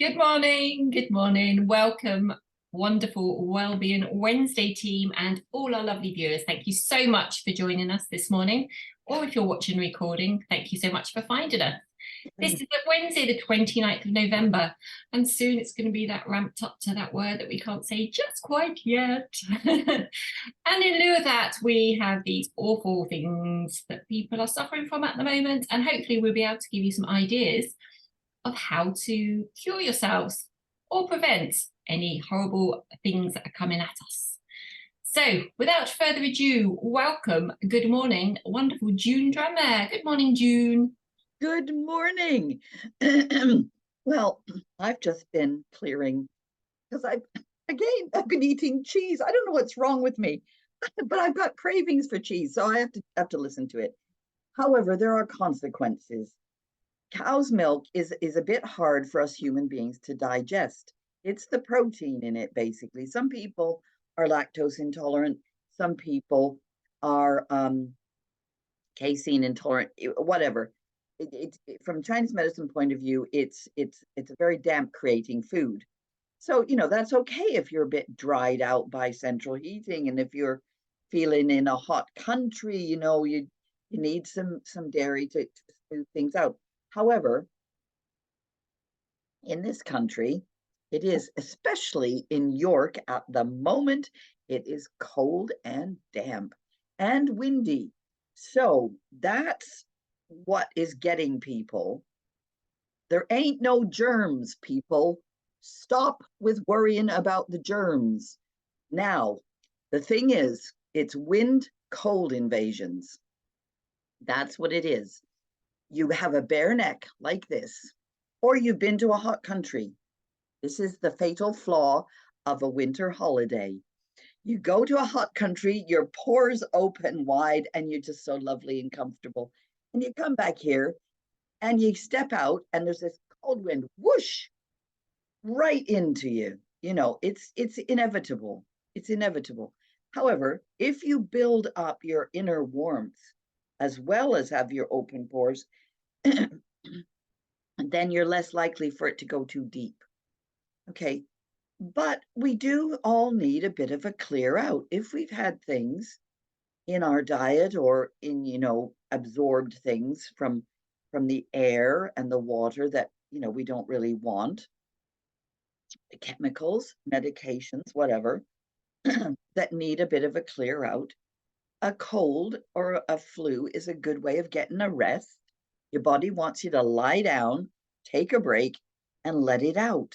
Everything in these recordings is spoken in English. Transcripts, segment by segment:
Good morning. Good morning. Welcome, wonderful Wellbeing Wednesday team and all our lovely viewers. Thank you so much for joining us this morning. Or if you're watching recording, thank you so much for finding us. This is Wednesday, the 29th of November, and soon it's going to be that ramped up to that word that we can't say just quite yet. And in lieu of that, we have these awful things that people are suffering from at the moment, and hopefully we'll be able to give you some ideas of how to cure yourselves or prevent any horrible things that are coming at us. So without further ado, welcome, good morning, wonderful June Tranmer. Good morning, June. Good morning. Well, I've just been clearing because I've been eating cheese. I don't know what's wrong with me, but I've got cravings for cheese, so I have to listen to it. However, there are consequences. Cow's milk is a bit hard for us human beings to digest. It's the protein in it, basically. Some people are lactose intolerant. Some people are casein intolerant, whatever. From Chinese medicine point of view, it's a very damp creating food. So, that's okay if you're a bit dried out by central heating, and if you're feeling in a hot country, you need some dairy to smooth things out. However, in this country, it is, especially in York at the moment, it is cold and damp and windy. So that's what is getting people. There ain't no germs, people. Stop with worrying about the germs. Now, the thing is, it's wind cold invasions. That's what it is. You have a bare neck like this, or you've been to a hot country. This is the fatal flaw of a winter holiday. You go to a hot country, your pores open wide, and you're just so lovely and comfortable. And you come back here and you step out, and there's this cold wind, whoosh, right into you. It's inevitable. It's inevitable. However, if you build up your inner warmth as well as have your open pores, then you're less likely for it to go too deep. Okay. But we do all need a bit of a clear out. If we've had things in our diet or in, absorbed things from the air and the water that, we don't really want, chemicals, medications, whatever, that need a bit of a clear out, a cold or a flu is a good way of getting a rest. Your body wants you to lie down, take a break, and let it out.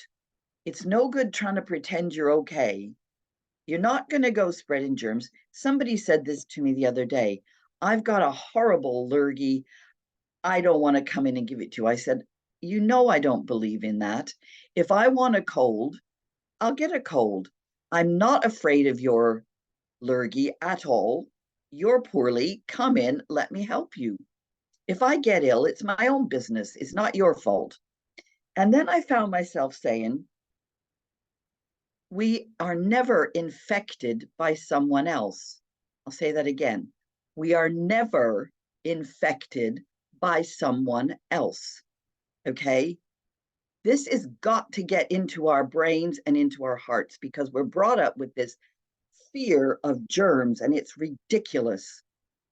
It's no good trying to pretend you're okay. You're not going to go spreading germs. Somebody said this to me the other day. I've got a horrible lurgy. I don't want to come in and give it to you. I said, I don't believe in that. If I want a cold, I'll get a cold. I'm not afraid of your lurgy at all. You're poorly. Come in. Let me help you. If I get ill, it's my own business. It's not your fault. And then I found myself saying, we are never infected by someone else. I'll say that again. We are never infected by someone else. Okay? This has got to get into our brains and into our hearts because we're brought up with this fear of germs, and it's ridiculous.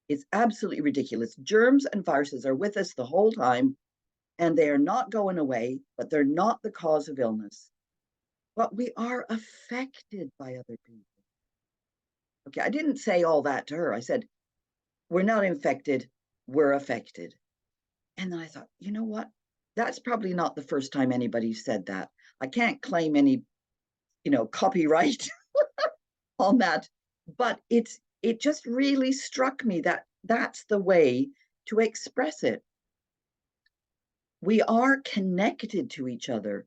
It's absolutely ridiculous. Germs and viruses are with us the whole time, and they are not going away, but they're not the cause of illness. But we are affected by other people. Okay, I didn't say all that to her. I said, we're not infected, we're affected. And then I thought, you know what? That's probably not the first time anybody said that. I can't claim any, copyright on that. But it just really struck me that that's the way to express it. We are connected to each other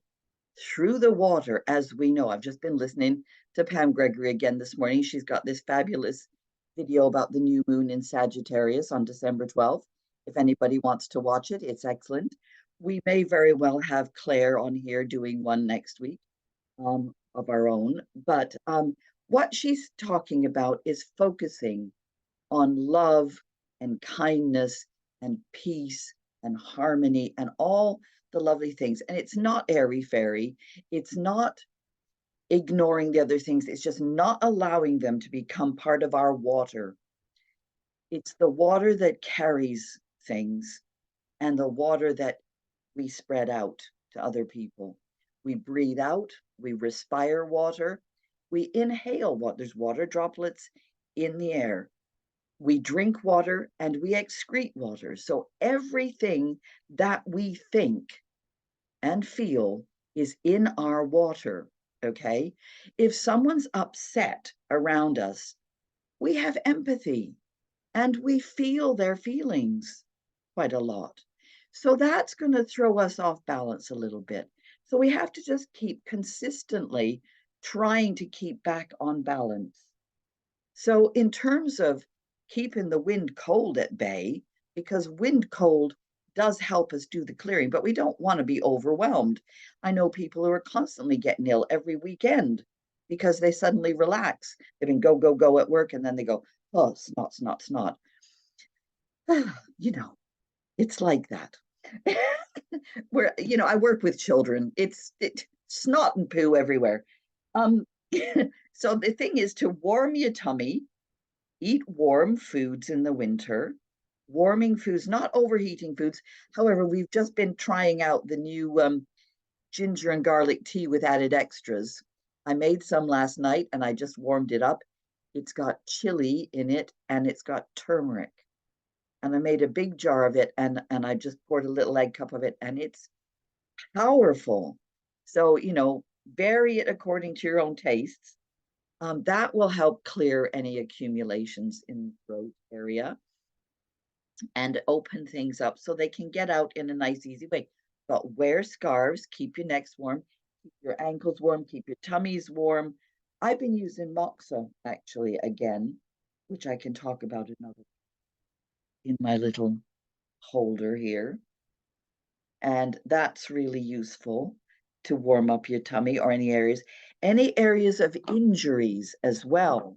through the water, as we know. I've just been listening to Pam Gregory again this morning. She's got this fabulous video about the new moon in Sagittarius on December 12th. If anybody wants to watch it, it's excellent. We may very well have Claire on here doing one next week of our own. But what she's talking about is focusing on love and kindness and peace and harmony and all the lovely things. And it's not airy-fairy. It's not ignoring the other things. It's just not allowing them to become part of our water. It's the water that carries things and the water that we spread out to other people. We breathe out, we respire water, we inhale what there's water droplets in the air. We drink water and we excrete water. So everything that we think and feel is in our water. Okay. If someone's upset around us, we have empathy and we feel their feelings quite a lot. So that's going to throw us off balance a little bit. So we have to just keep consistently trying to keep back on balance. So in terms of keeping the wind cold at bay, because wind cold does help us do the clearing, but we don't want to be overwhelmed. I know people who are constantly getting ill every weekend because they suddenly relax. They've been go, go, go at work, and then they go, oh, snot, snot, snot. You know, it's like that. Where, I work with children. It's snot and poo everywhere. So the thing is to warm your tummy, eat warm foods in the winter, warming foods, not overheating foods. However, we've just been trying out the new ginger and garlic tea with added extras. I made some last night and I just warmed it up. It's got chili in it and it's got turmeric. And I made a big jar of it and I just poured a little egg cup of it and it's powerful. So, vary it according to your own tastes. That will help clear any accumulations in the throat area and open things up so they can get out in a nice, easy way. But wear scarves, keep your necks warm, keep your ankles warm, keep your tummies warm. I've been using Moxa actually again, which I can talk about another in my little holder here. And that's really useful to warm up your tummy or any areas of injuries as well.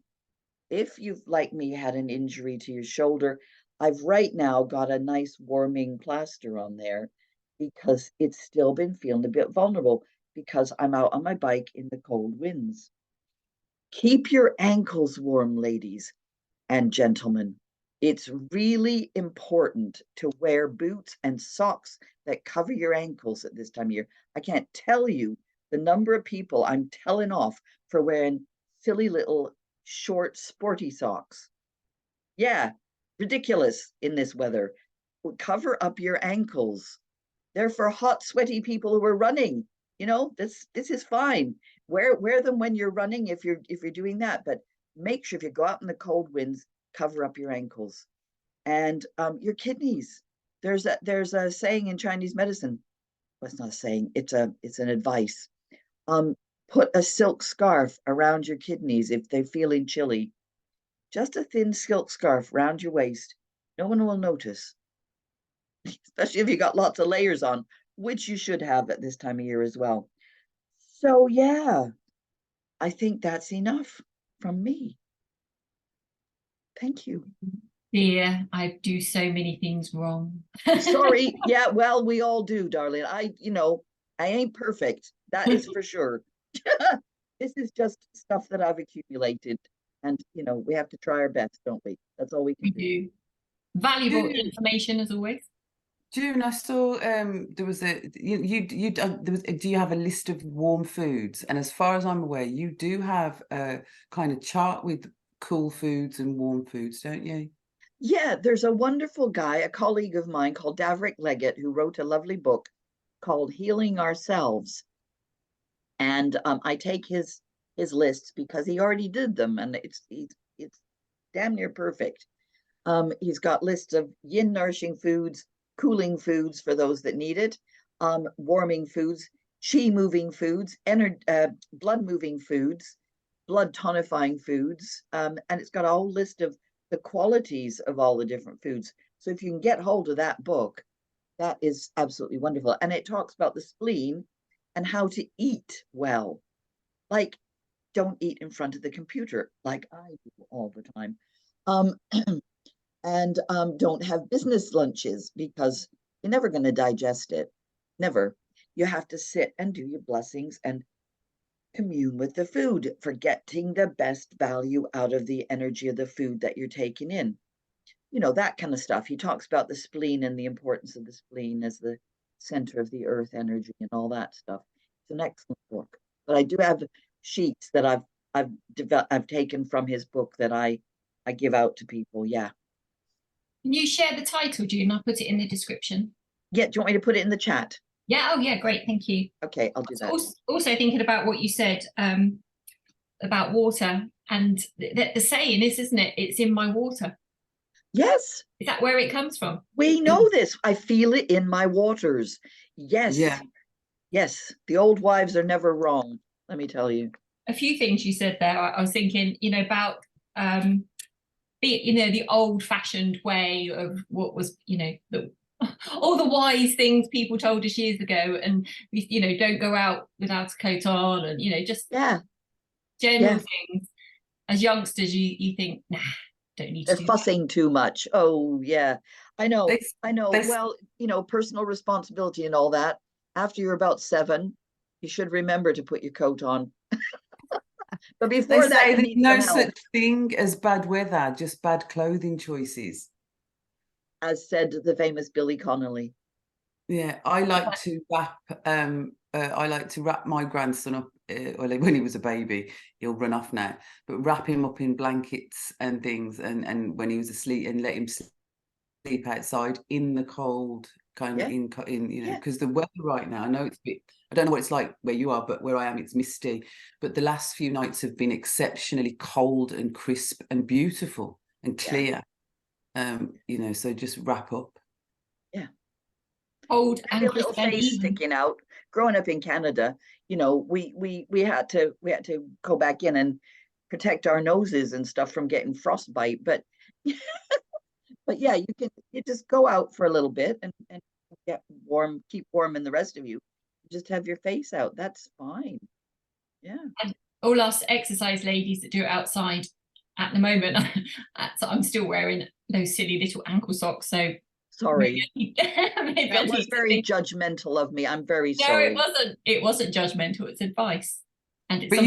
If you've, like me, had an injury to your shoulder, I've right now got a nice warming plaster on there because it's still been feeling a bit vulnerable because I'm out on my bike in the cold winds. Keep your ankles warm, ladies and gentlemen. It's really important to wear boots and socks that cover your ankles at this time of year. I can't tell you the number of people I'm telling off for wearing silly little short sporty socks. Yeah, ridiculous in this weather. Cover up your ankles. They're for hot, sweaty people who are running. This is fine. Wear them when you're running if you're doing that, but make sure if you go out in the cold winds, cover up your ankles and your kidneys. There's a saying in Chinese medicine. Well, it's not a saying. It's an advice. Put a silk scarf around your kidneys if they're feeling chilly. Just a thin silk scarf around your waist. No one will notice, especially if you got lots of layers on, which you should have at this time of year as well. So yeah, I think that's enough from me. Thank you. Dear, I do so many things wrong. Sorry. Yeah, well, we all do, darling. I ain't perfect. That is for sure. This is just stuff that I've accumulated. And, we have to try our best, don't we? That's all we can do. Valuable information as always. June, I saw there was do you have a list of warm foods? And as far as I'm aware, you do have a kind of chart with cool foods and warm foods, don't you? Yeah, there's a wonderful guy, a colleague of mine called Davrick Leggett, who wrote a lovely book called Healing Ourselves. And I take his lists because he already did them, and it's damn near perfect. He's got lists of yin nourishing foods, cooling foods for those that need it, warming foods, chi moving foods, blood moving foods, blood tonifying foods, and it's got a whole list of the qualities of all the different foods. So if you can get hold of that book, that is absolutely wonderful. And it talks about the spleen and how to eat well. Like, don't eat in front of the computer like I do all the time. And don't have business lunches because you're never going to digest it. never. You have to sit and do your blessings and commune with the food, forgetting the best value out of the energy of the food that you're taking in. You know, that kind of stuff. He talks about the spleen and the importance of the spleen as the center of the earth energy and all that stuff. It's an excellent book. But I do have sheets that I've taken from his book that I give out to people. Yeah. Can you share the title, June? I'll put it in the description. Yeah, do you want me to put it in the chat? Yeah, oh yeah, great, thank you. Okay, I'll do that. Also thinking about what you said about water, and the saying is, isn't it? It's in my water. Yes. Is that where it comes from? We know this. I feel it in my waters. Yes. Yeah. Yes. The old wives are never wrong, let me tell you. A few things you said there. I was thinking, you know, about the old-fashioned way of what was, you know, all the wise things people told us years ago, and you know, don't go out without a coat on, and you know, just general things. As youngsters, you think, nah, don't need to. They're fussing too much. Oh yeah, I know. Well, you know, personal responsibility and all that. After you're about 7, you should remember to put your coat on. But before that, you need no some help. such thing as bad weather, just bad clothing choices. As said the famous Billy Connolly. Yeah, I like to wrap my grandson up. When he was a baby, he'll run off now, but wrap him up in blankets and things, and when he was asleep, and let him sleep outside in the cold, kind of in you know, because the weather right now, I know it's a bit, I don't know what it's like where you are, but where I am, it's misty. But the last few nights have been exceptionally cold and crisp and beautiful and clear. You know, so just wrap up. Yeah. Cold and little face sticking out. Growing up in Canada, you know, we had to go back in and protect our noses and stuff from getting frostbite. But but yeah, you just go out for a little bit and get warm, keep warm, and the rest of you just have your face out. That's fine. Yeah. And all us exercise ladies that do it outside at the moment, so I'm still wearing those silly little ankle socks. So sorry. maybe that was very judgmental of me. I'm very sorry. No, it wasn't judgmental. It's advice. And it's but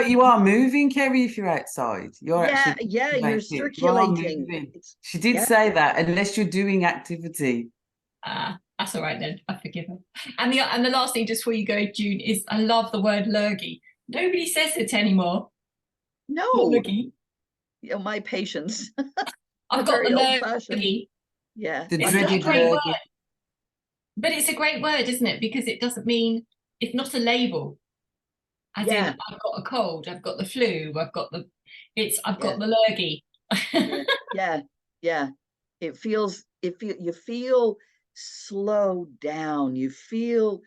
you are moving, Kerry. If you're outside, you're you're circulating. She did say that, unless you're doing activity. That's all right then. I forgive her. And the last thing, just before you go, June, is I love the word lurgy. Nobody says it anymore. No. Lurgy. You know, my patience. I've got the lurgy. Yeah. The dreaded lurgy. But it's a great word, isn't it? Because it doesn't mean, it's not a label. As in, I've got a cold, I've got the flu, I've got the lurgy. Yeah. You feel slowed down. You feel,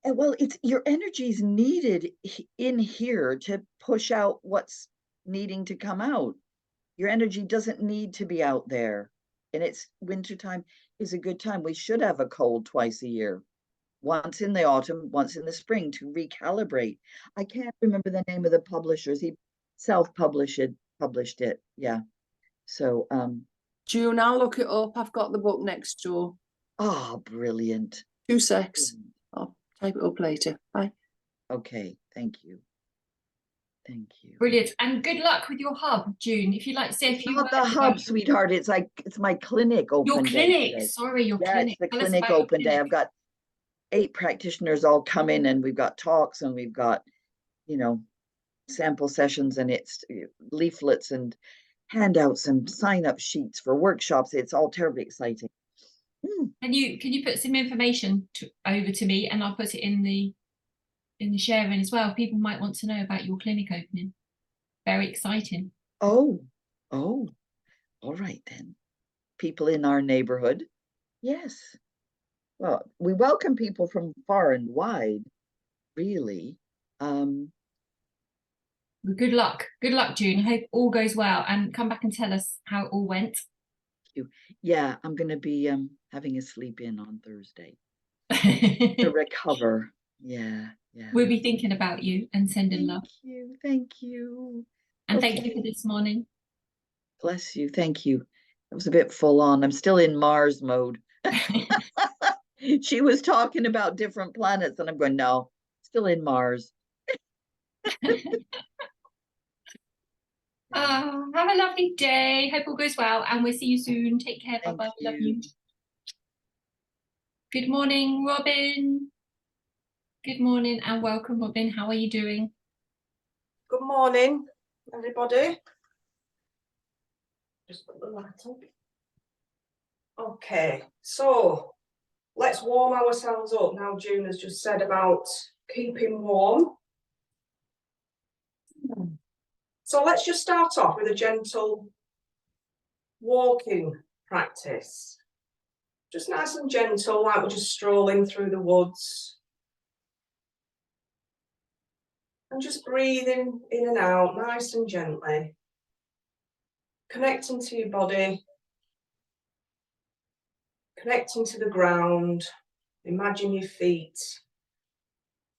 well, it's your energy's needed in here to push out what's needing to come out. Your energy doesn't need to be out there. And it's wintertime is a good time. We should have a cold twice a year. Once in the autumn, once in the spring, to recalibrate. I can't remember the name of the publishers. He self-published it. Yeah. So June, I'll look it up. I've got the book next door. Oh, brilliant. 2 secs. I'll type it up later. Bye. Okay, thank you. Thank you. Brilliant. And good luck with your hub, June. If you'd like to say a few words. Not the hub, sweetheart. It's my clinic open. Your clinic. Sorry, your clinic. It's the clinic open day. I've got 8 practitioners all come in, and we've got talks, and we've got, you know, sample sessions, and it's leaflets and handouts and sign-up sheets for workshops. It's all terribly exciting. Can you put some information over to me, and I'll put it in the sharing as well. People might want to know about your clinic opening. Very exciting. Oh, all right then. People in our neighborhood. Yes. Well, we welcome people from far and wide, really. Well, good luck, June. I hope all goes well, and come back and tell us how it all went. Thank you. Yeah, I'm going to be having a sleep in on Thursday to recover. Yeah. We'll be thinking about you and sending love. Thank you. And thank you for this morning. Bless you. Thank you. It was a bit full on. I'm still in Mars mode. She was talking about different planets, and I'm going, no, still in Mars. Have a lovely day. Hope all goes well, and we'll see you soon. Take care. Thank Bye-bye. Love you. you. Good morning, Robyn. Good morning and welcome, Robyn. How are you doing? Good morning, everybody. Just put the light on. Okay, so let's warm ourselves up now. June has just said about keeping warm. So let's just start off with a gentle walking practice. Just nice and gentle, like we're just strolling through the woods. And just breathing in and out, nice and gently. Connecting to your body. Connecting to the ground. Imagine your feet.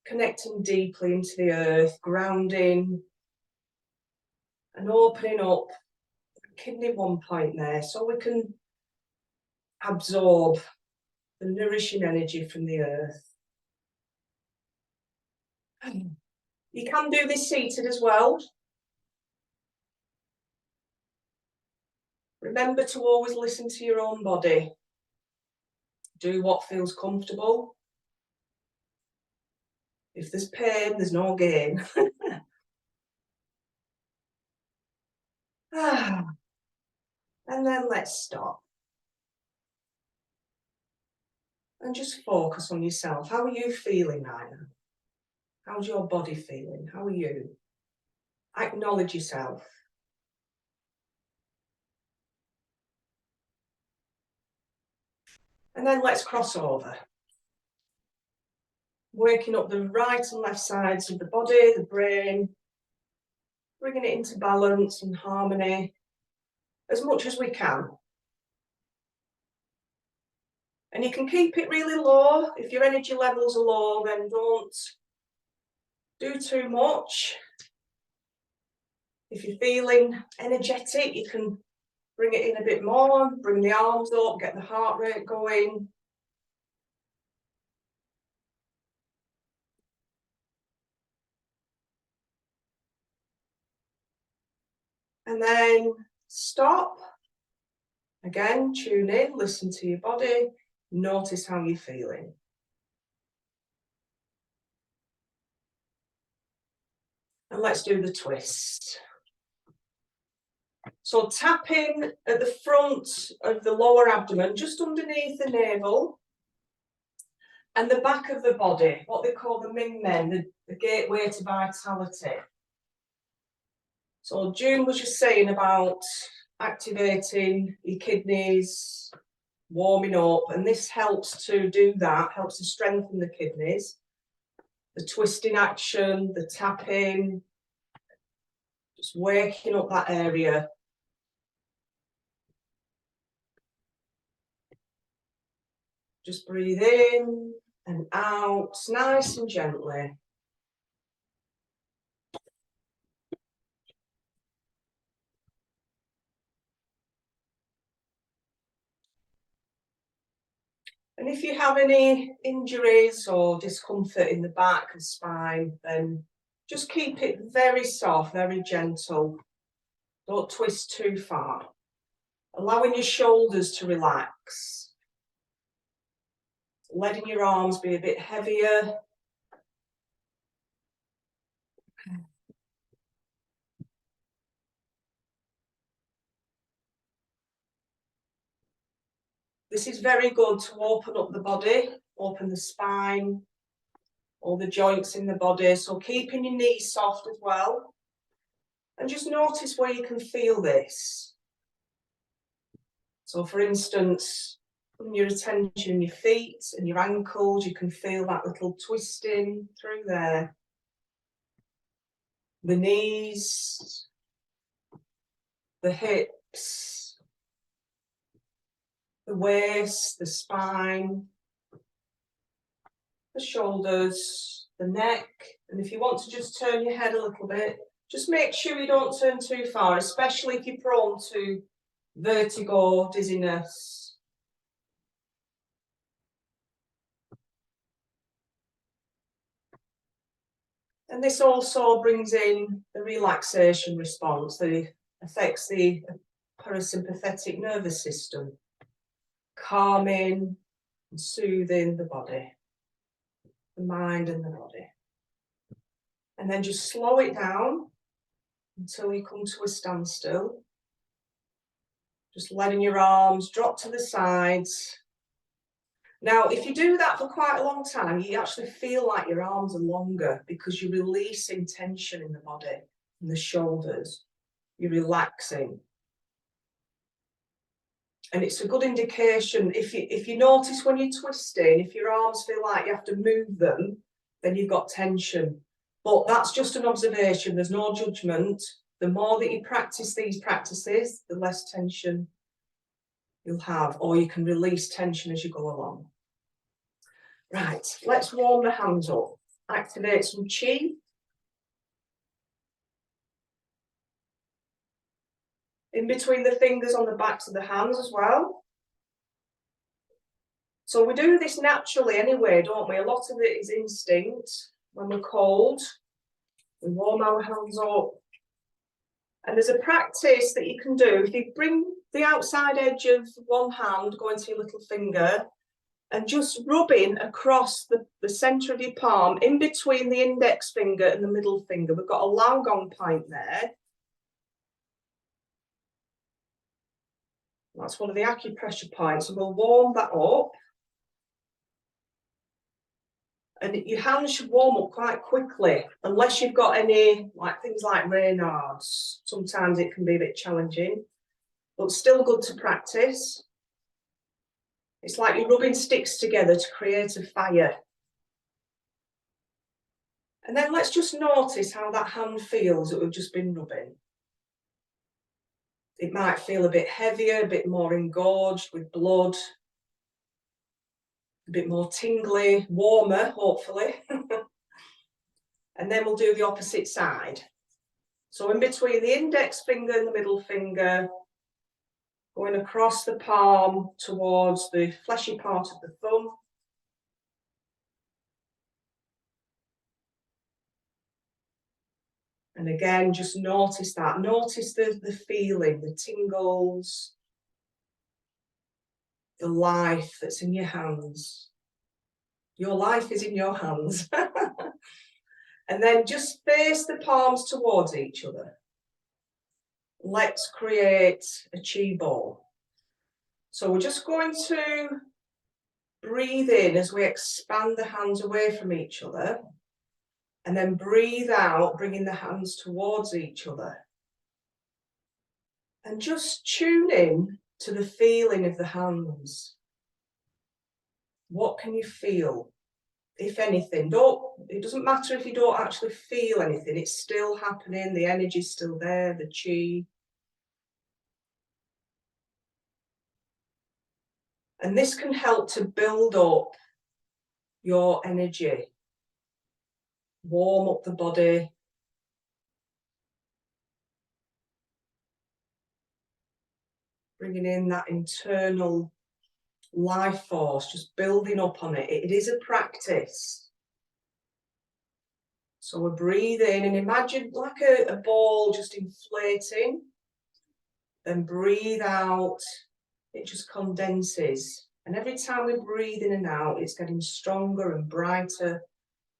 Connecting deeply into the earth, grounding. And opening up kidney 1 point there, so we can absorb the nourishing energy from the earth. You can do this seated as well. Remember to always listen to your own body. Do what feels comfortable. If there's pain, there's no gain. And then let's stop. And just focus on yourself. How are you feeling right now? How's your body feeling? How are you? Acknowledge yourself. And then let's cross over. Working up the right and left sides of the body, the brain, bringing it into balance and harmony as much as we can. And you can keep it really low. If your energy levels are low, then don't do too much. If you're feeling energetic, you can bring it in a bit more, bring the arms up, get the heart rate going. And then stop. Again, tune in, listen to your body, notice how you're feeling. And let's do the twist. So tapping at the front of the lower abdomen, just underneath the navel, and the back of the body, what they call the Ming Men, the gateway to vitality. So June was just saying about activating your kidneys, warming up, and this helps to do that, helps to strengthen the kidneys. The twisting action, the tapping, just waking up that area. Just breathe in and out, nice and gently. And if you have any injuries or discomfort in the back and spine, then just keep it very soft, very gentle. Don't twist too far. Allowing your shoulders to relax. Letting your arms be a bit heavier. This is very good to open up the body, open the spine, all the joints in the body. So keeping your knees soft as well. And just notice where you can feel this. So for instance, from your attention, your feet and your ankles, you can feel that little twisting through there. The knees, the hips, the waist, the spine, the shoulders, the neck. And if you want to just turn your head a little bit, just make sure you don't turn too far, especially if you're prone to vertigo, dizziness. And this also brings in the relaxation response that affects the parasympathetic nervous system, calming and soothing the body, the mind and the body. And then just slow it down until you come to a standstill. Just letting your arms drop to the sides. Now, if you do that for quite a long time, you actually feel like your arms are longer because you're releasing tension in the body, in the shoulders. You're relaxing. And it's a good indication, if you notice when you're twisting, if your arms feel like you have to move them, then you've got tension. But that's just an observation, there's no judgment. The more that you practice these practices, the less tension you'll have, or you can release tension as you go along. Right, let's warm the hands up. Activate some Qi. In between the fingers on the backs of the hands as well. So we do this naturally anyway, don't we? A lot of it is instinct. When we're cold, we warm our hands up. And there's a practice that you can do. If you bring the outside edge of one hand, go into your little finger, and just rubbing across the centre of your palm, in between the index finger and the middle finger. We've got a Laogong point there. That's one of the acupressure points, and we'll warm that up. And your hands should warm up quite quickly, unless you've got any, like things like Raynaud's. Sometimes it can be a bit challenging, but still good to practice. It's like you're rubbing sticks together to create a fire. And then let's just notice how that hand feels that we've just been rubbing. It might feel a bit heavier, a bit more engorged with blood, a bit more tingly, warmer, hopefully. And then we'll do the opposite side. So in between the index finger and the middle finger, going across the palm towards the fleshy part of the thumb. And again, just notice that. Notice the feeling, the tingles, the life that's in your hands. Your life is in your hands. And then just face the palms towards each other. Let's create a Qi ball. So we're just going to breathe in as we expand the hands away from each other. And then breathe out, bringing the hands towards each other. And just tune in to the feeling of the hands. What can you feel, if anything? It doesn't matter if you don't actually feel anything, it's still happening, the energy's still there, the Qi. And this can help to build up your energy. Warm up the body. Bringing in that internal life force, just building up on it. It is a practice. So we're breathing and imagine like a ball just inflating. Then breathe out, it just condenses. And every time we breathe in and out, it's getting stronger and brighter.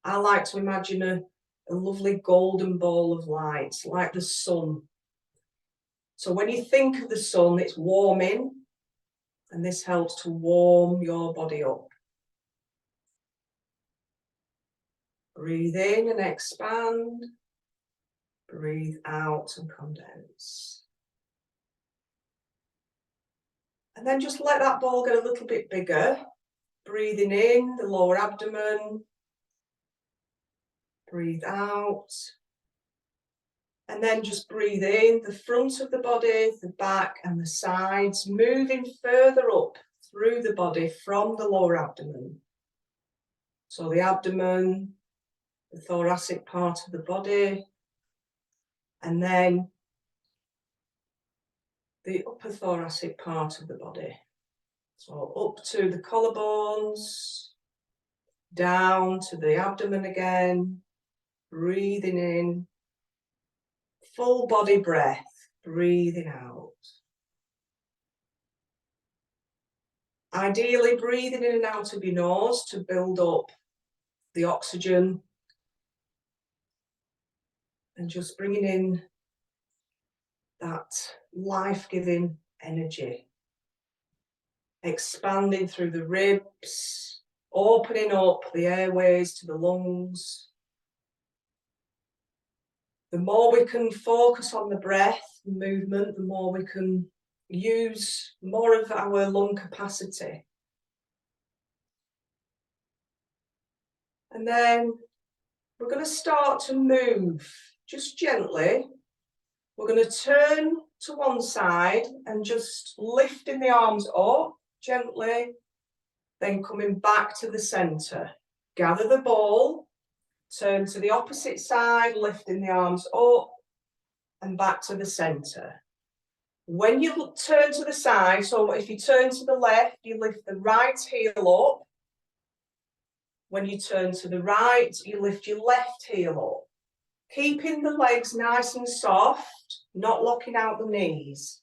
I like to imagine a lovely golden ball of light, like the sun. So when you think of the sun, it's warming, and this helps to warm your body up. Breathe in and expand. Breathe out and condense. And then just let that ball get a little bit bigger. Breathing in the lower abdomen. Breathe out. And then just breathe in the front of the body, the back and the sides, moving further up through the body from the lower abdomen. So the abdomen, the thoracic part of the body, and then the upper thoracic part of the body. So up to the collarbones, down to the abdomen again, breathing in, full body breath, breathing out. Ideally, breathing in and out of your nose to build up the oxygen and just bringing in that life-giving energy, expanding through the ribs, opening up the airways to the lungs. The more we can focus on the breath, movement, the more we can use more of our lung capacity. And then we're going to start to move just gently. We're going to turn to one side and just lifting the arms up gently, then coming back to the centre. Gather the ball, turn to the opposite side, lifting the arms up and back to the centre. When you turn to the side, so if you turn to the left, you lift the right heel up. When you turn to the right, you lift your left heel up. Keeping the legs nice and soft, not locking out the knees.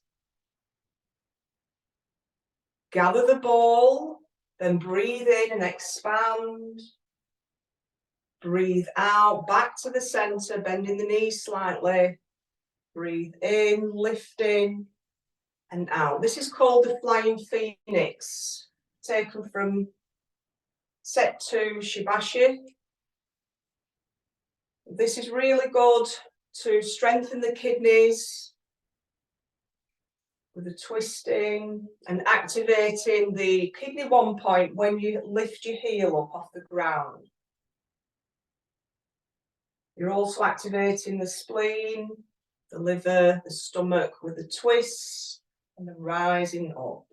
Gather the ball, then breathe in and expand. Breathe out, back to the centre, bending the knees slightly. Breathe in, lifting, and out. This is called the Flying Phoenix, taken from set 2 Shibashi. This is really good to strengthen the kidneys with the twisting and activating the kidney 1 point when you lift your heel up off the ground. You're also activating the spleen, the liver, the stomach with the twists and the rising up.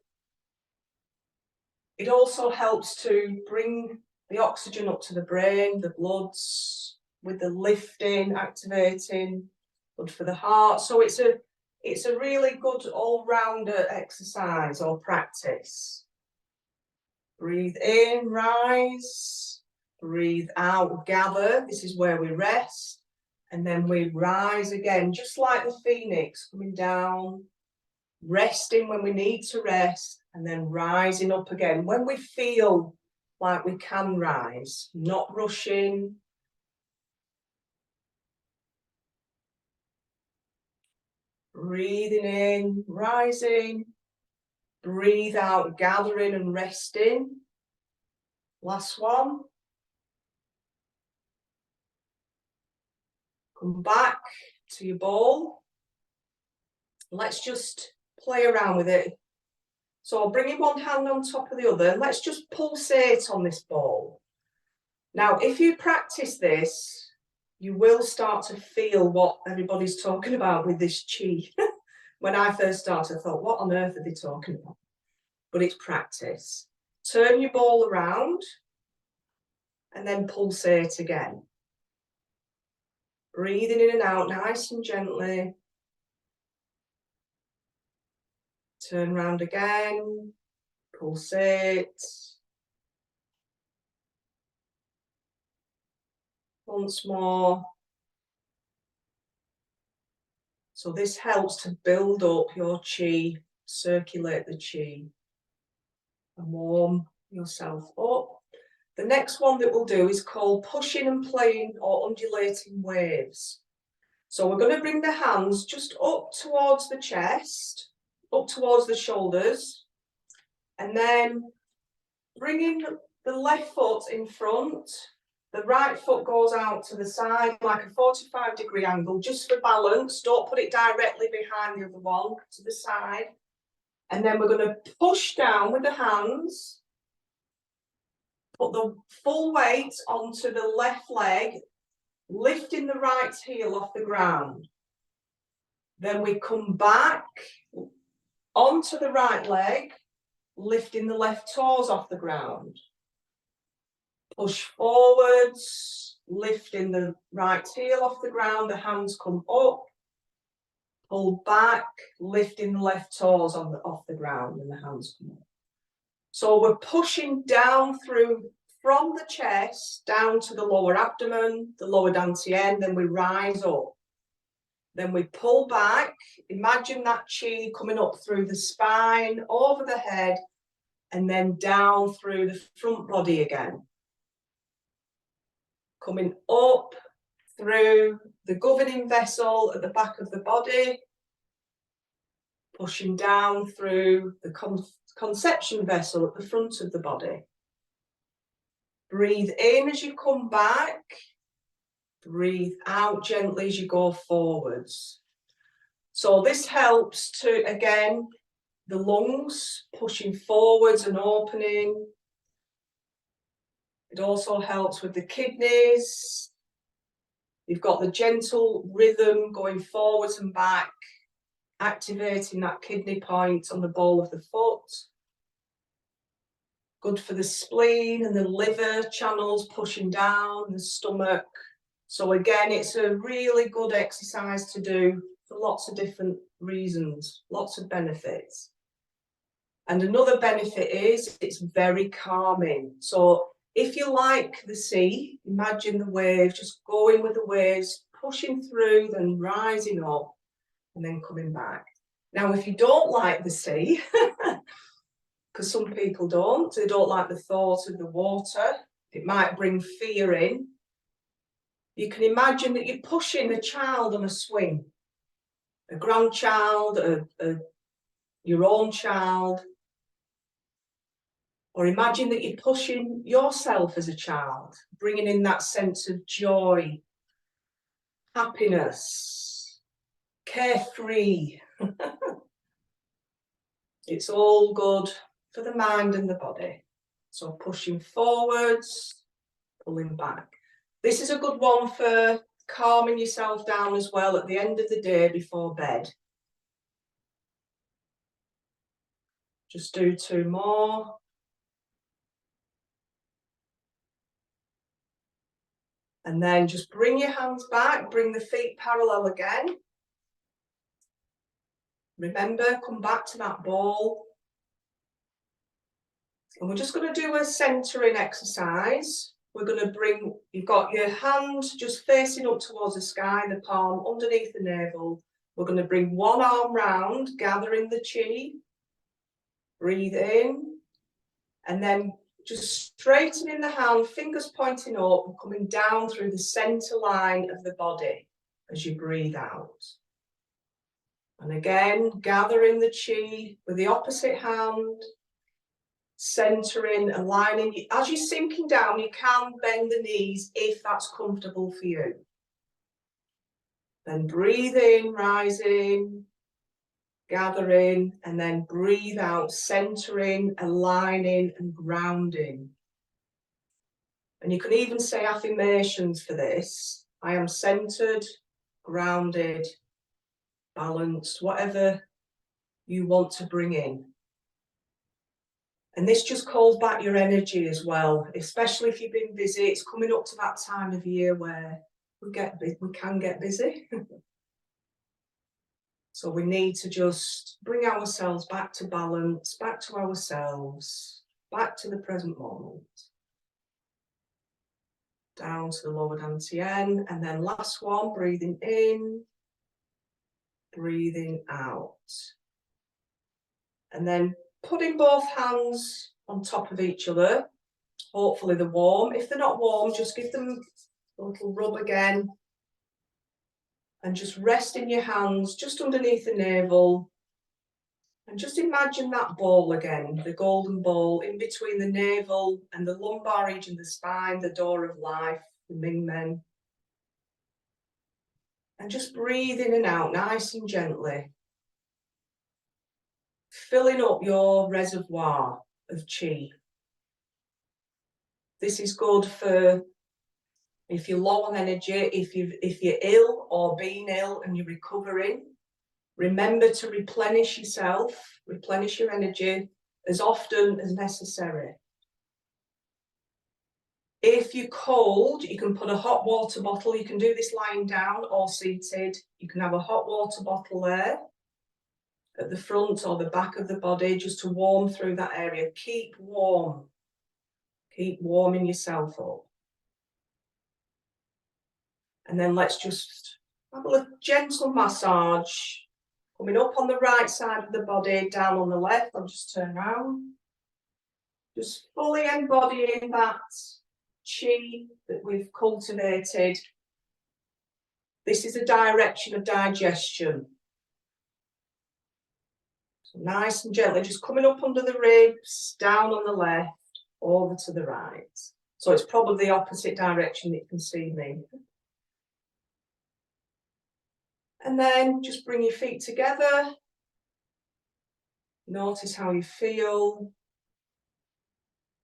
It also helps to bring the oxygen up to the brain, the bloods, with the lifting, activating, good for the heart. So it's a really good all-rounder exercise or practice. Breathe in, rise. Breathe out, gather. This is where we rest. And then we rise again, just like the phoenix, coming down, resting when we need to rest, and then rising up again when we feel like we can rise, not rushing. Breathing in, rising. Breathe out, gathering and resting. Last one. Come back to your ball. Let's just play around with it. So bringing one hand on top of the other, let's just pulsate on this ball. Now, if you practice this, you will start to feel what everybody's talking about with this chi. When I first started, I thought, what on earth are they talking about? But it's practice. Turn your ball around and then pulsate again. Breathing in and out nice and gently. Turn round again, pulsate. Once more. So this helps to build up your chi, circulate the chi, and warm yourself up. The next one that we'll do is called pushing and playing or undulating waves. So we're going to bring the hands just up towards the chest, up towards the shoulders, and then bringing the left foot in front. The right foot goes out to the side like a 45-degree angle, just for balance. Don't put it directly behind the other one, to the side. And then we're going to push down with the hands. Put the full weight onto the left leg, lifting the right heel off the ground. Then we come back onto the right leg, lifting the left toes off the ground. Push forwards, lifting the right heel off the ground, the hands come up. Pull back, lifting the left toes off the ground and the hands come up. So we're pushing down through from the chest down to the lower abdomen, the lower dantian, then we rise up. Then we pull back. Imagine that chi coming up through the spine, over the head, and then down through the front body again. Coming up through the governing vessel at the back of the body, pushing down through the conception vessel at the front of the body. Breathe in as you come back. Breathe out gently as you go forwards. So this helps to, again, the lungs pushing forwards and opening. It also helps with the kidneys. You've got the gentle rhythm going forwards and back, activating that kidney point on the ball of the foot. Good for the spleen and the liver channels pushing down, the stomach. So again, it's a really good exercise to do for lots of different reasons, lots of benefits. And another benefit is it's very calming. So if you like the sea, imagine the waves, just going with the waves, pushing through, then rising up, and then coming back. Now, if you don't like the sea, because some people don't, they don't like the thought of the water, it might bring fear in. You can imagine that you're pushing a child on a swing, a grandchild, your own child, or imagine that you're pushing yourself as a child, bringing in that sense of joy, happiness, carefree. It's all good for the mind and the body. So pushing forwards, pulling back. This is a good one for calming yourself down as well at the end of the day before bed. Just do 2 more. And then just bring your hands back, bring the feet parallel again. Remember, come back to that ball. And we're just going to do a centering exercise. We're going to bring, you've got your hand just facing up towards the sky, the palm underneath the navel. We're going to bring one arm round, gathering the chi. Breathe in. And then just straightening the hand, fingers pointing up, and coming down through the center line of the body as you breathe out. And again, gathering the chi with the opposite hand, centering, aligning. As you're sinking down, you can bend the knees if that's comfortable for you. Then breathe in, rising, gathering, and then breathe out, centering, aligning, and grounding. And you can even say affirmations for this. I am centered, grounded, balanced, whatever you want to bring in. And this just calls back your energy as well, especially if you've been busy. It's coming up to that time of year where we can get busy. So we need to just bring ourselves back to balance, back to ourselves, back to the present moment. Down to the lower dantian, and then last one, breathing in, breathing out. And then putting both hands on top of each other. Hopefully they're warm. If they're not warm, just give them a little rub again. And just resting your hands just underneath the navel. And just imagine that ball again, the golden ball in between the navel and the lumbar region, the spine, the door of life, the Ming Men. And just breathe in and out nice and gently. Filling up your reservoir of chi. This is good for if you're low on energy, if you're ill or being ill and you're recovering. Remember to replenish yourself, replenish your energy as often as necessary. If you're cold, you can put a hot water bottle. You can do this lying down or seated. You can have a hot water bottle there at the front or the back of the body just to warm through that area. Keep warm. Keep warming yourself up. And then let's just have a little gentle massage. Coming up on the right side of the body, down on the left. I'll just turn around. Just fully embodying that chi that we've cultivated. This is a direction of digestion. So nice and gently, just coming up under the ribs, down on the left, over to the right. So it's probably the opposite direction that you can see me. And then just bring your feet together. Notice how you feel.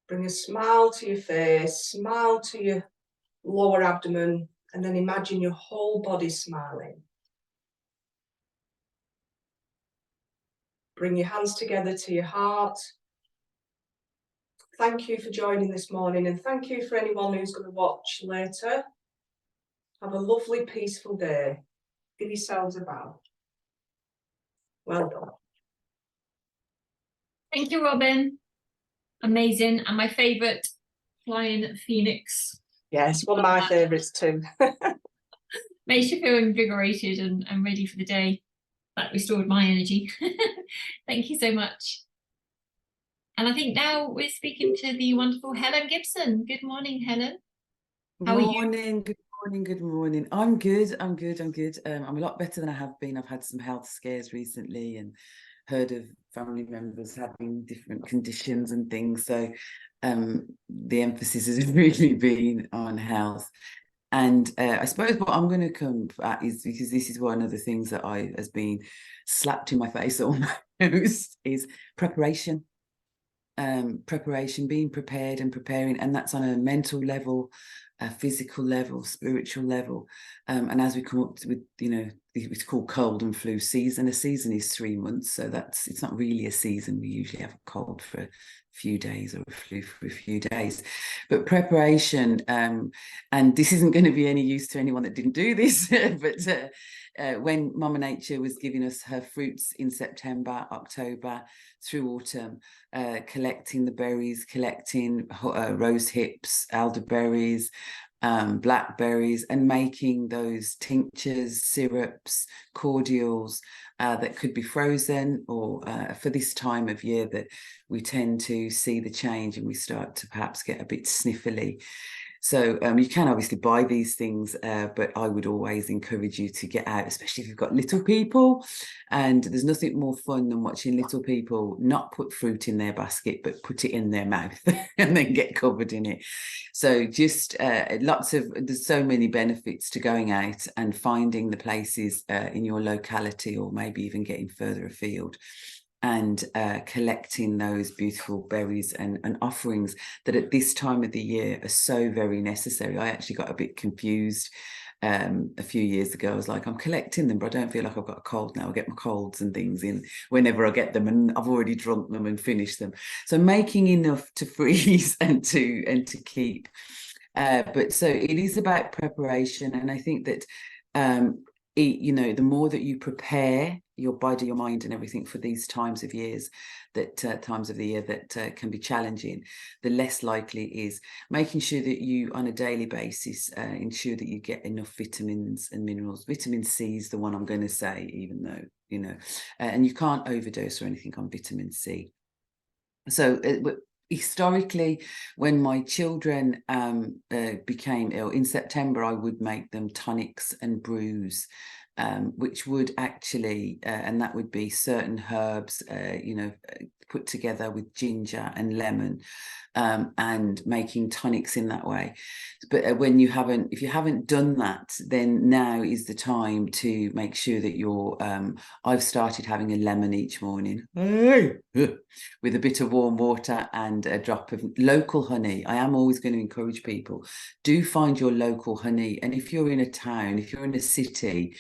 Bring a smile to your face, smile to your lower abdomen, and then imagine your whole body smiling. Bring your hands together to your heart. Thank you for joining this morning, and thank you for anyone who's going to watch later. Have a lovely, peaceful day. Give yourselves a bow. Well done. Thank you, Robyn. Amazing. And my favourite, flying phoenix. Yes, one of my favourites too. Makes you feel invigorated and ready for the day. That restored my energy. Thank you so much. And I think now we're speaking to the wonderful Helen Gibson. Good morning, Helen. How are you? Good morning, good morning. I'm good. I'm a lot better than I have been. I've had some health scares recently and heard of family members having different conditions and things. So the emphasis has really been on health. And I suppose what I'm going to come at is, because this is one of the things that has been slapped in my face almost, is preparation. Preparation, being prepared and preparing, and that's on a mental level, a physical level, spiritual level. And as we come up with, it's called cold and flu season. A season is 3 months, so it's not really a season. We usually have a cold for a few days or a flu for a few days. But preparation, and this isn't going to be any use to anyone that didn't do this, but when Mama Nature was giving us her fruits in September, October, through autumn, collecting the berries, collecting rose hips, elderberries, blackberries, and making those tinctures, syrups, cordials that could be frozen, or for this time of year that we tend to see the change and we start to perhaps get a bit sniffly. So you can obviously buy these things, but I would always encourage you to get out, especially if you've got little people. And there's nothing more fun than watching little people not put fruit in their basket, but put it in their mouth and then get covered in it. So just there's so many benefits to going out and finding the places in your locality, or maybe even getting further afield, and collecting those beautiful berries and offerings that at this time of the year are so very necessary. I actually got a bit confused a few years ago. I was like, I'm collecting them, but I don't feel like I've got a cold now. I get my colds and things in whenever I get them, and I've already drunk them and finished them. So making enough to freeze and to keep. But so it is about preparation, and I think that the more that you prepare your body, your mind, and everything for these times of the year that can be challenging, the less likely it is. Making sure that you, on a daily basis, ensure that you get enough vitamins and minerals. Vitamin C is the one I'm going to say, even though and you can't overdose or anything on vitamin C. So historically, when my children became ill in September, I would make them tonics and brews, which would actually, and that would be certain herbs, put together with ginger and lemon, and making tonics in that way. But if you haven't done that, then now is the time to make sure that you're. I've started having a lemon each morning with a bit of warm water and a drop of local honey. I am always going to encourage people, do find your local honey, and if you're in a town, if you're in a city,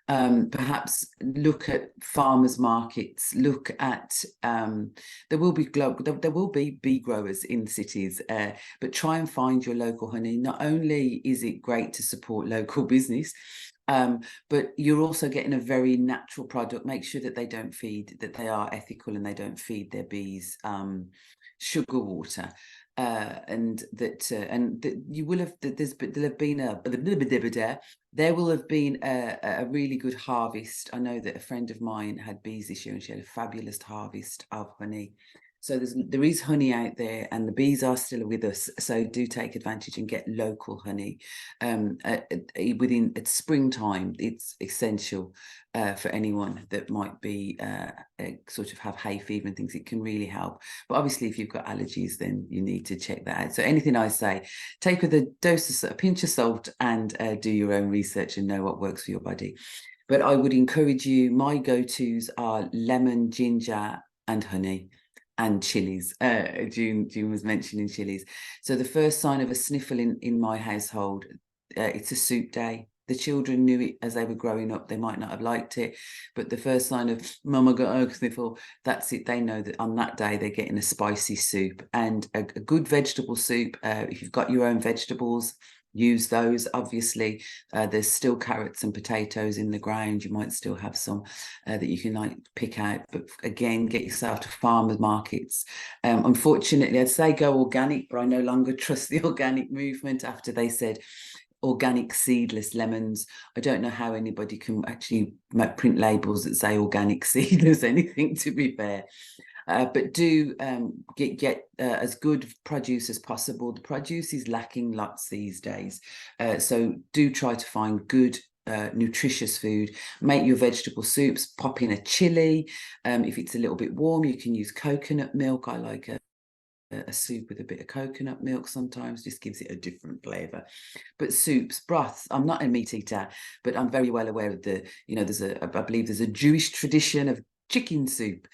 perhaps look at farmers markets, look at there will be bee growers in cities, but try and find your local honey. Not only is it great to support local business, but you're also getting a very natural product. Make sure that they are ethical and they don't feed their bees sugar water. and that you will have, there will have been a really good harvest. I know that a friend of mine had bees this year and she had a fabulous harvest of honey. So there is honey out there, and the bees are still with us. So do take advantage and get local honey. At springtime, it's essential for anyone that might be sort of have hay fever and things. It can really help. But obviously, if you've got allergies, then you need to check that out. So anything I say, take with a pinch of salt, and do your own research and know what works for your body. But I would encourage you. My go-tos are lemon, ginger, and honey. And chilies. June was mentioning chilies. So the first sign of a sniffle in my household, it's a soup day. The children knew it as they were growing up. They might not have liked it, but the first sign of Mama got a sniffle, that's it. They know that on that day they're getting a spicy soup, and a good vegetable soup. If you've got your own vegetables, use those. Obviously, there's still carrots and potatoes in the ground. You might still have some that you can like pick out, but again, get yourself to farmers markets. Unfortunately, I'd say go organic, but I no longer trust the organic movement after they said organic seedless lemons. I don't know how anybody can actually print labels that say organic seedless anything, to be fair. But do get as good produce as possible. The produce is lacking lots these days. So do try to find good nutritious food. Make your vegetable soups, pop in a chili. If it's a little bit warm, you can use coconut milk. I like a soup with a bit of coconut milk sometimes, just gives it a different flavour. But soups, broths, I'm not a meat eater, but I'm very well aware of I believe there's a Jewish tradition of chicken soup.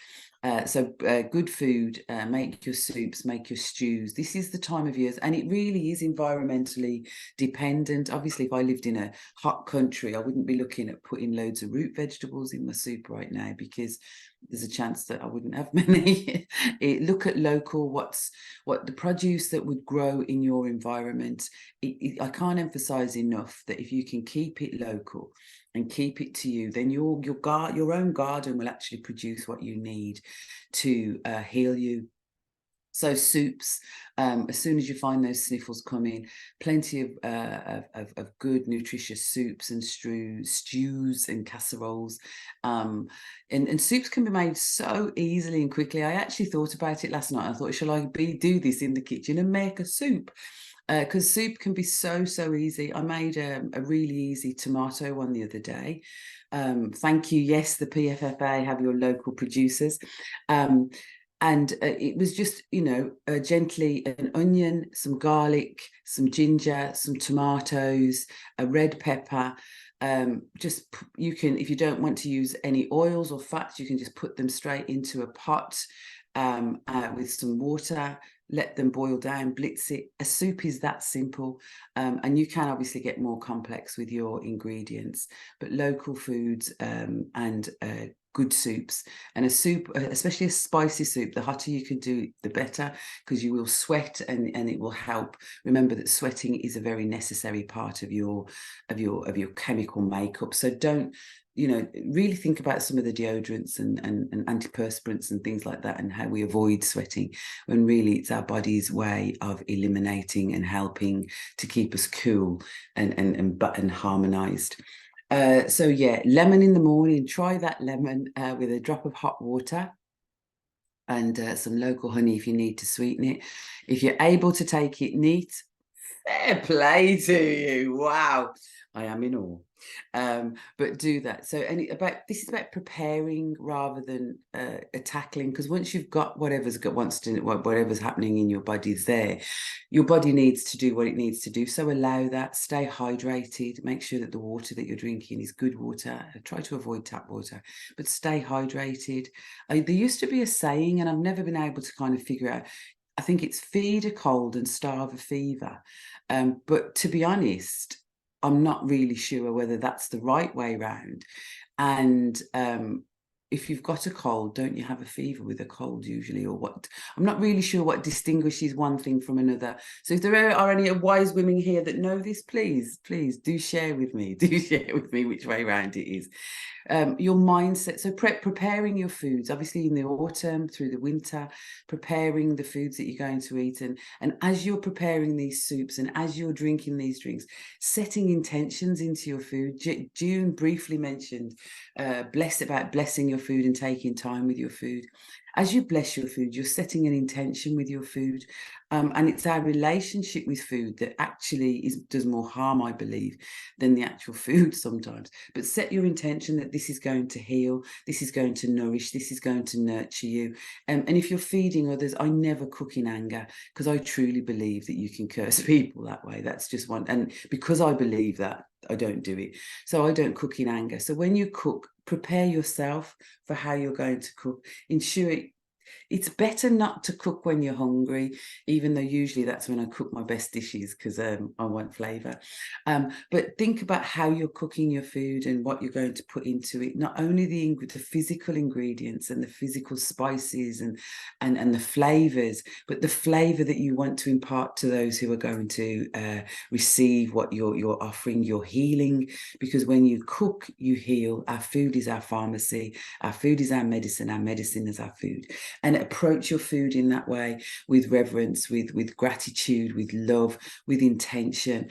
So good food, make your soups, make your stews. This is the time of year, and it really is environmentally dependent. Obviously, if I lived in a hot country, I wouldn't be looking at putting loads of root vegetables in my soup right now, because there's a chance that I wouldn't have many. Look at local, what the produce that would grow in your environment. I can't emphasize enough that if you can keep it local and keep it to you, then your own garden will actually produce what you need to heal you. So soups, as soon as you find those sniffles coming, plenty of good nutritious soups and stews and casseroles. And soups can be made so easily and quickly. I actually thought about it last night. I thought, shall I do this in the kitchen and make a soup? Because soup can be so easy. I made a really easy tomato one the other day. Thank you. Yes, the PFFA have your local producers. And it was just, gently an onion, some garlic, some ginger, some tomatoes, a red pepper. You can, if you don't want to use any oils or fats, you can just put them straight into a pot with some water. Let them boil down, blitz it. A soup is that simple. And you can obviously get more complex with your ingredients, but local foods and good soups. And a soup, especially a spicy soup, the hotter you can do, the better, because you will sweat and it will help. Remember that sweating is a very necessary part of your chemical makeup. So don't, really think about some of the deodorants and antiperspirants and things like that, and how we avoid sweating, when really it's our body's way of eliminating and helping to keep us cool and harmonized. So yeah, lemon in the morning. Try that lemon with a drop of hot water and some local honey if you need to sweeten it. If you're able to take it neat, fair play to you. Wow, I am in awe. But do that. So this is about preparing rather than tackling, because once you've got whatever's happening in your body's there, your body needs to do what it needs to do. So allow that. Stay hydrated. Make sure that the water that you're drinking is good water. Try to avoid tap water, but stay hydrated. There used to be a saying, and I've never been able to kind of figure out. I think it's feed a cold and starve a fever. But to be honest, I'm not really sure whether that's the right way round. And if you've got a cold, don't you have a fever with a cold usually, or what? I'm not really sure what distinguishes one thing from another. So if there are any wise women here that know this, please do share with me. Do share with me which way around it is. Your mindset, so preparing your foods, obviously in the autumn, through the winter, preparing the foods that you're going to eat, and as you're preparing these soups and as you're drinking these drinks, setting intentions into your food. June briefly mentioned about blessing your food and taking time with your food. As you bless your food, you're setting an intention with your food. And it's our relationship with food that actually does more harm, I believe, than the actual food sometimes. But set your intention that this is going to heal, this is going to nourish, this is going to nurture you. And if you're feeding others, I never cook in anger, because I truly believe that you can curse people that way. That's just one. And because I believe that, I don't do it. So I don't cook in anger. So when you cook, prepare yourself for how you're going to cook. Ensure it's better not to cook when you're hungry, even though usually that's when I cook my best dishes, because I want flavour. But think about how you're cooking your food and what you're going to put into it. Not only the physical ingredients and the physical spices and the flavours, but the flavour that you want to impart to those who are going to receive what you're offering. You're healing, because when you cook, you heal. Our food is our pharmacy. Our food is our medicine. Our medicine is our food. And approach your food in that way, with reverence, with gratitude, with love, with intention.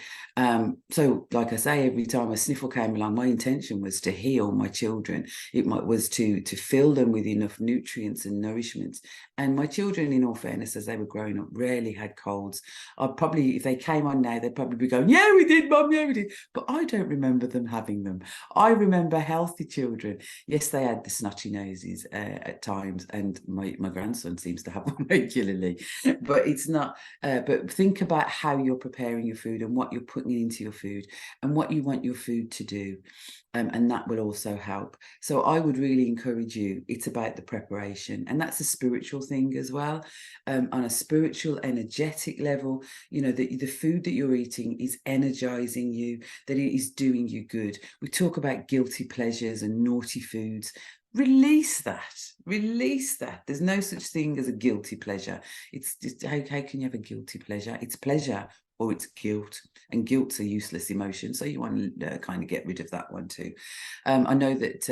So like I say, every time a sniffle came along, my intention was to heal my children. It was to fill them with enough nutrients and nourishments. And my children, in all fairness, as they were growing up, rarely had colds. I'd probably, if they came on now, they'd probably be going, yeah, we did, Mum, yeah, we did. But I don't remember them having them. I remember healthy children. Yes, they had the snotty noses at times, and my grandson seems to have them regularly. But it's not, but think about how you're preparing your food and what you're putting into your food and what you want your food to do. And that will also help. So I would really encourage you, it's about the preparation, and that's a spiritual thing as well. On a spiritual, energetic level, you know, the food that you're eating is energizing you, that it is doing you good. We talk about guilty pleasures and naughty foods. Release that. There's no such thing as a guilty pleasure. It's just, how can you have a guilty pleasure? It's pleasure or it's guilt, and guilt's a useless emotion, so you want to kind of get rid of that one too. I know that,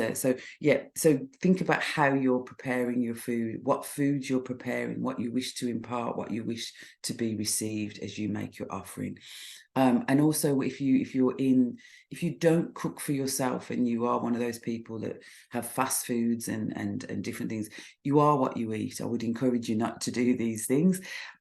so think about how you're preparing your food, what foods you're preparing, what you wish to impart, what you wish to be received as you make your offering. And also, if you don't cook for yourself, and you are one of those people that have fast foods and different things, you are what you eat. I would encourage you not to do these things.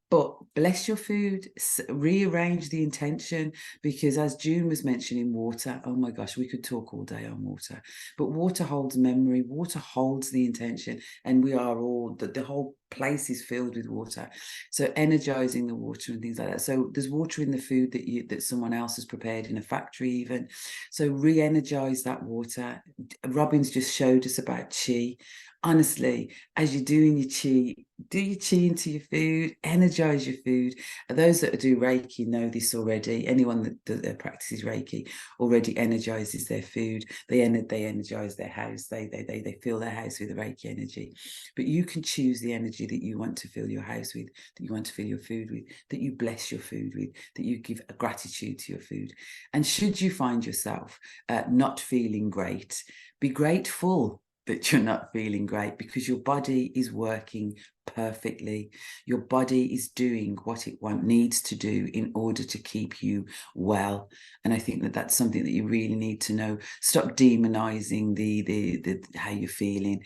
But bless your food, rearrange the intention, because as June was mentioning, water, oh my gosh, we could talk all day on water, but water holds memory, water holds the intention, and we are all, the whole place is filled with water. So energizing the water and things like that. So there's water in the food that someone else has prepared in a factory even. So re-energize that water. Robyn's just showed us about Qi. Honestly, as you're doing your Qi, do your Qi into your food, energize your food. And those that do Reiki know this already. Anyone that practices Reiki already energizes their food. They energize their house. They fill their house with the Reiki energy. But you can choose the energy that you want to fill your house with, that you want to fill your food with, that you bless your food with, that you give a gratitude to your food. And should you find yourself not feeling great, be grateful that you're not feeling great, because your body is working perfectly. Your body is doing what it needs to do in order to keep you well. And I think that that's something that you really need to know. Stop demonizing the how you're feeling.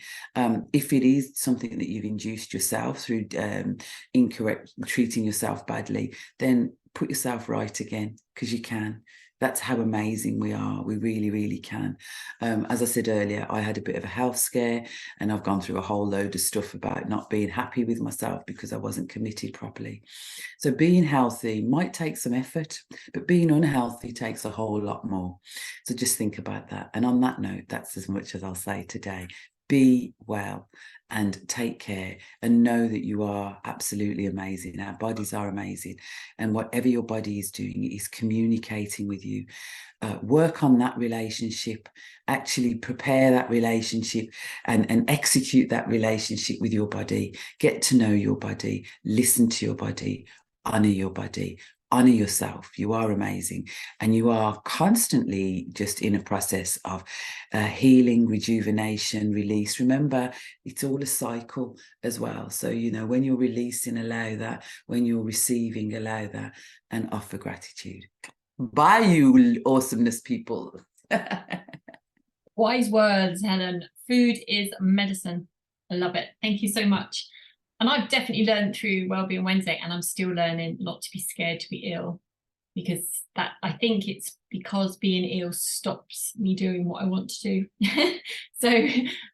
If it is something that you've induced yourself through incorrect treating yourself badly, then put yourself right again, because you can. That's how amazing we are. We really, really can. As I said earlier, I had a bit of a health scare, and I've gone through a whole load of stuff about not being happy with myself because I wasn't committed properly. So being healthy might take some effort, but being unhealthy takes a whole lot more. So just think about that. And on that note, that's as much as I'll say today. be well and take care, and know that you are absolutely amazing. Our bodies are amazing, and whatever your body is doing is communicating with you. Work on that relationship, actually prepare that relationship and execute that relationship with your body. Get to know your body, listen to your body, honor your body, honor yourself. You are amazing, and you are constantly just in a process of healing, rejuvenation, release. Remember, it's all a cycle as well. So, you know, when you're releasing, allow that. When you're receiving, allow that, and offer gratitude. Bye, you awesomeness people. Wise words, Helen. Food is medicine. I love it. Thank you so much. And I've definitely learned through Wellbeing Wednesday, and I'm still learning not to be scared to be ill, because that, I think it's because being ill stops me doing what I want to do. So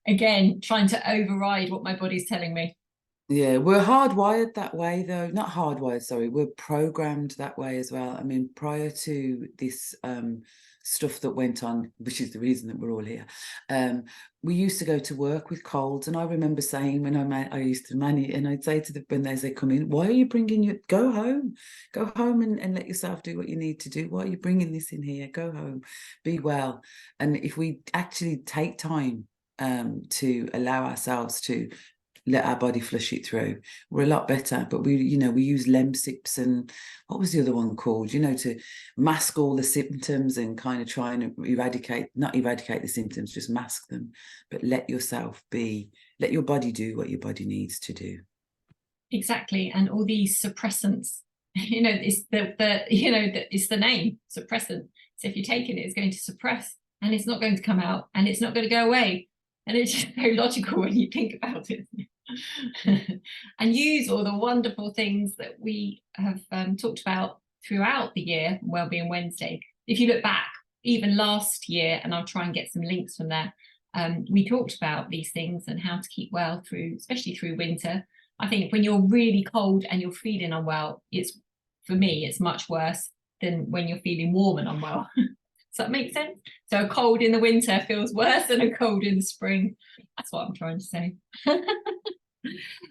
again, trying to override what my body's telling me. Yeah, we're hardwired that way, though. Not hardwired, sorry. We're programmed that way as well. I mean, prior to this stuff that went on, which is the reason that we're all here, we used to go to work with colds. And I remember saying when I used to manage, and I'd say to them when they come in, why are you bringing your, go home and let yourself do what you need to do. Why are you bringing this in here? Go home, be well. And if we actually take time to allow ourselves to let our body flush it through, we're a lot better. But we use Lemsips and what was the other one called, to mask all the symptoms and kind of try and not eradicate the symptoms, just mask them. But let yourself be, let your body do what your body needs to do. Exactly. And all these suppressants, it's it's the name, suppressant. So if you're taking it, it's going to suppress, and it's not going to come out, and it's not going to go away. And it's just very logical when you think about it. And use all the wonderful things that we have talked about throughout the year, Wellbeing Wednesday. If you look back, even last year, and I'll try and get some links from there, we talked about these things and how to keep well especially through winter. I think when you're really cold and you're feeling unwell, for me, it's much worse than when you're feeling warm and unwell. Does that make sense? So a cold in the winter feels worse than a cold in the spring. That's what I'm trying to say.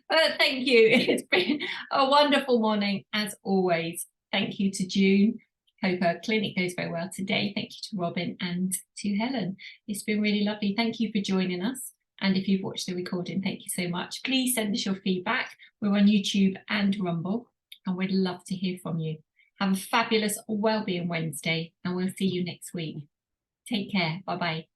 Thank you. It's been a wonderful morning, as always. Thank you to June. Hope her clinic goes very well today. Thank you to Robyn and to Helen. It's been really lovely. Thank you for joining us. And if you've watched the recording, thank you so much. Please send us your feedback. We're on YouTube and Rumble, and we'd love to hear from you. Have a fabulous Wellbeing Wednesday, and we'll see you next week. Take care. Bye-bye.